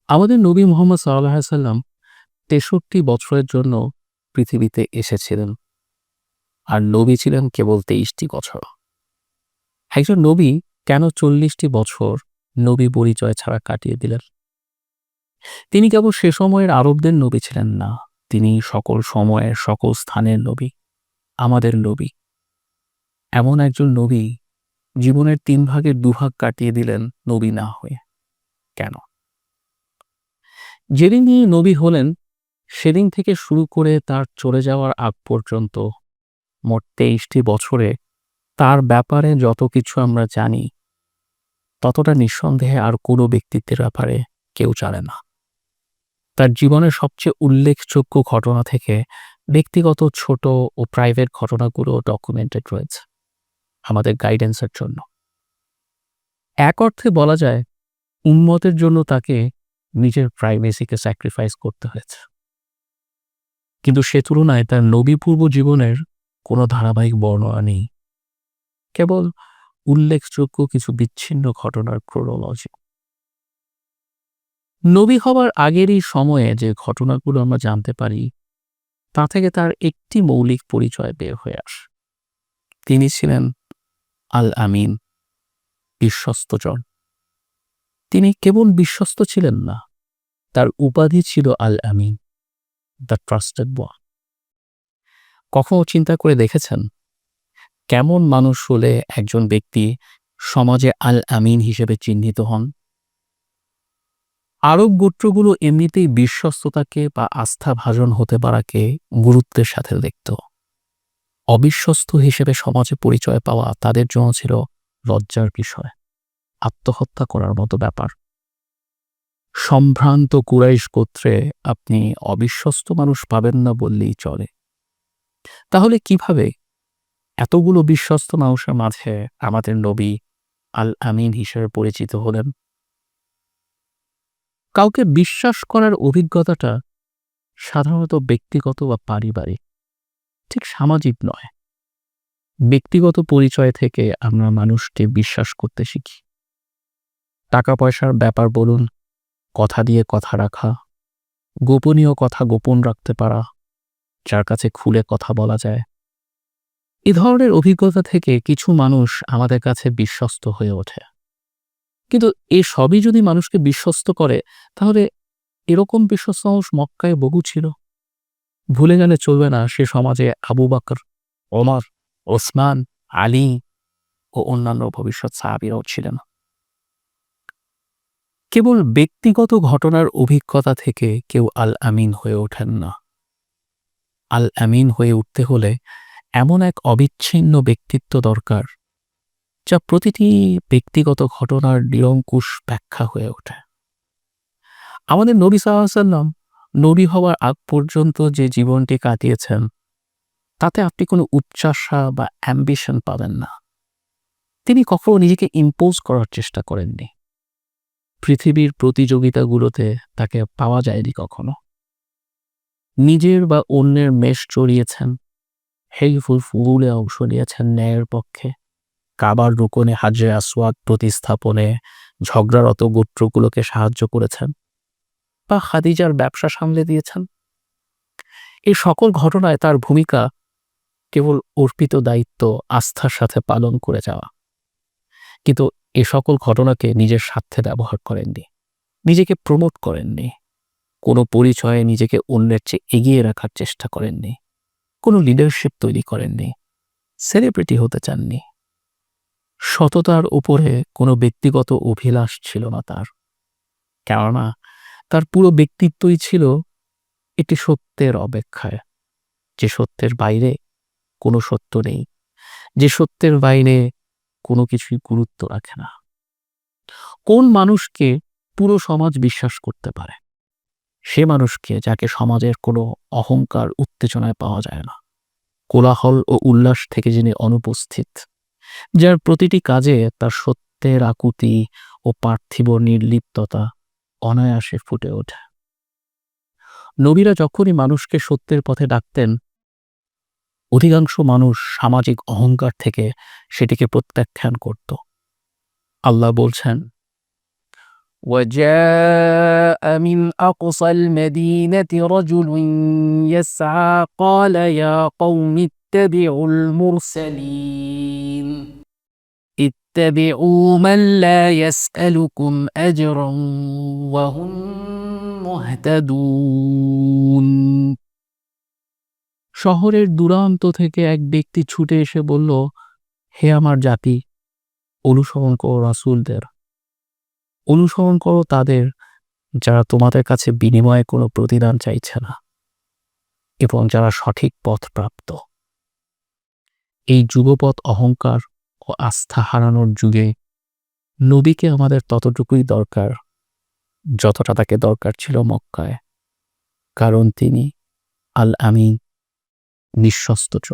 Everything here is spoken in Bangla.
আমাদের নবী মুহাম্মদ সাল্লাল্লাহু আলাইহি সাল্লাম ৬৩ বছরের জন্য পৃথিবীতে এসেছিলেন। আর নবী ছিলেন কেবল ২৩টি বছর। একজন নবী কেন ৪০টি বছর নবী পরিচয় ছাড়া কাটিয়ে দিলেন? তিনি কেবল সে সময়ের আরবদের নবী ছিলেন না, তিনি সকল সময়ের সকল স্থানের নবী, আমাদের নবী। এমন একজন নবী জীবনের ৩ ভাগের ২ ভাগ কাটিয়ে দিলেন নবী না হয়ে। কেন? যেদিন তিনি নবী হলেন সেদিন থেকে শুরু করে তার চলে যাওয়ার আগ পর্যন্ত মোট ২৩টি বছরে তার ব্যাপারে যত কিছু আমরা জানি, ততটা নিঃসন্দেহে আর কোনো ব্যক্তিত্বের ব্যাপারে কেউ জানে না। তার জীবনের সবচেয়ে উল্লেখযোগ্য ঘটনা থেকে ব্যক্তিগত ছোট ও প্রাইভেট ঘটনাগুলো ডকুমেন্টেড রয়েছে আমাদের গাইডেন্সের জন্য। এক অর্থে বলা যায় উম্মতের জন্য তাকে নিজের প্রাইভেসিকে স্যাক্রিফাইস করতে হয়েছে। কিন্তু সে তুলনায় তার নবীপূর্ব জীবনের কোনো ধারাবাহিক বর্ণনা নেই, কেবল উল্লেখযোগ্য কিছু বিচ্ছিন্ন ঘটনার ক্রোনোলজি। নবী হবার আগেরই সময়ে যে ঘটনাগুলো আমরা জানতে পারি, তা থেকে তার একটি মৌলিক পরিচয় বের হয়ে আসে। তিনি ছিলেন আল আমিন, বিশ্বস্তজন। তিনি কেবল বিশ্বস্ত ছিলেন না, তার উপাধি ছিল আল আমিন, দ্য ট্রাস্টেড ওয়ান। কখনো চিন্তা করে দেখেছেন কেমন মানুষ হলে একজন ব্যক্তি সমাজে আল আমিন হিসেবে চিহ্নিত হন? আরব গোত্রগুলো এমনিতেই বিশ্বস্ততাকে বা আস্থাভাজন হতে পারাকে গুরুত্বের সাথে দেখত। অবিশ্বস্ত হিসেবে সমাজে পরিচয় পাওয়া তাদের জন্য ছিল লজ্জার বিষয়, আত্মহত্যা করার মতো ব্যাপার। সম্ভ্রান্ত কুরাইশ গোত্রে আপনি অবিশ্বস্ত মানুষ পাবেন না বললেই চলে। তাহলে কিভাবে এতগুলো বিশ্বস্ত মানুষের মাঝে আমাদের নবী আল আমিন হিসেবে পরিচিত হলেন? কাউকে বিশ্বাস করার অভিজ্ঞতাটা সাধারণত ব্যক্তিগত বা পারিবারিক, ঠিক সামাজিক নয়। ব্যক্তিগত পরিচয় থেকে আমরা মানুষকে বিশ্বাস করতে শিখি। টাকা পয়সার ব্যাপার বলুন, কথা দিয়ে কথা রাখা, গোপনীয় কথা গোপন রাখতে পারা, যার কাছে খুলে কথা বলা যায়। এ ধরনের অভিজ্ঞতা থেকে কিছু মানুষ আমাদের কাছে বিশ্বস্ত হয়ে ওঠে। কিন্তু এ সবই যদি মানুষকে বিশ্বস্ত করে, তাহলে এরকম বিশ্বস্ত মানুষ মক্কায় বহু ছিল। ভুলে গেলে চলবে না সে সমাজে আবু বকর, ওমর, ওসমান, আলী ও অন্যান্য ভবিষ্যৎ সাহাবীরাও ছিলেন। কেবল ব্যক্তিগত ঘটনার অভিজ্ঞতা থেকে কেউ আল আমিন হয়ে ওঠেন না। আল আমিন হয়ে উঠতে হলে এমন এক অবিচ্ছিন্ন ব্যক্তিত্ব দরকার, যা প্রতিটি ব্যক্তিগত ঘটনার নিরঙ্কুশ ব্যাখ্যা হয়ে ওঠে। আমাদের নবী সাল্লাল্লাহু আলাইহি ওয়াসাল্লাম নবী হওয়ার আগ পর্যন্ত যে জীবনটি কাটিয়েছেন, তাতে আপনি কোনো উচ্চাশা বা অ্যাম্বিশন পাবেন না। তিনি কখনো নিজেকে ইম্পোজ করার চেষ্টা করেননি। পৃথিবীর প্রতিযোগিতাগুলোতে তাকে পাওয়া যায়নি কখনো। নিজের বা অন্যের মেষ চড়িয়েছেন, হেইফুল ফুলে অংশ নিয়েছেন ন্যায়ের পক্ষে, কাবার রুকনে হাজরে আসওয়াদ প্রতিস্থাপনে ঝগড়ারত গোত্রগুলোকে সাহায্য করেছেন, বা খাদিজার ব্যবসা সামলে দিয়েছেন। এই সকল ঘটনায় তার ভূমিকা কেবল অর্পিত দায়িত্ব আস্থার সাথে পালন করে যাওয়া। কিন্তু এ সকল ঘটনাকে নিজের স্বার্থে ব্যবহার করেননি, নিজেকে প্রমোট করেননি, কোনো পরিচয়ে নিজেকে অন্যের চেয়ে এগিয়ে রাখার চেষ্টা করেননি, কোনো লিডারশিপ তৈরি করেননি, সেলিব্রিটি হতে চাননি। সততার উপরে কোনো ব্যক্তিগত অভিলাষ ছিল না তার, কেননা তার পুরো ব্যক্তিত্বই ছিল একটি সত্যের অপেক্ষায়, যে সত্যের বাইরে কোনো সত্য নেই, যে সত্যের বাইরে কোনো কিছুই গুরুত্ব রাখে না। কোন মানুষকে পুরো সমাজ বিশ্বাস করতে পারে? সে মানুষকে যাকে সমাজের কোনো অহংকার উত্তেজনায় পাওয়া যায় না, কোলাহল ও উল্লাস থেকে যিনি অনুপস্থিত, যার প্রতিটি কাজে তার সত্যের আকুতি ও পার্থিব নির্লিপ্ততা অনায়াসে ফুটে ওঠে। নবীরা যখনই মানুষকে সত্যের পথে ডাকতেন, অধিকাংশ মানুষ সামাজিক অহংকার থেকে সেটিকে প্রত্যাখ্যান করত। আল্লাহ বলছেন, وجاء من أقصى المدينة رجل يسعى قال يا قوم اتبعوا المرسلين اتبعوا من لا يسألكم أجرا وهم মুহতাদুন। শহরের দূরান্ত থেকে এক ব্যক্তি ছুটে এসে বলল, হে আমার জাতি, অনুসরণ করো রাসূলদের, অনুসরণ করো তাদের যারা তোমাদের কাছে বিনিময়ে কোনো প্রতিদান চাইছে না এবং যারা সঠিক পথ প্রাপ্ত। এই যুগপৎ অহংকার ও আস্থা হারানোর যুগে নবীকে আমাদের ততটুকুই দরকার যতটা তাকে দরকার ছিল মক্কায়, কারণ তিনি আল আমিন, নিঃশস্ত্র।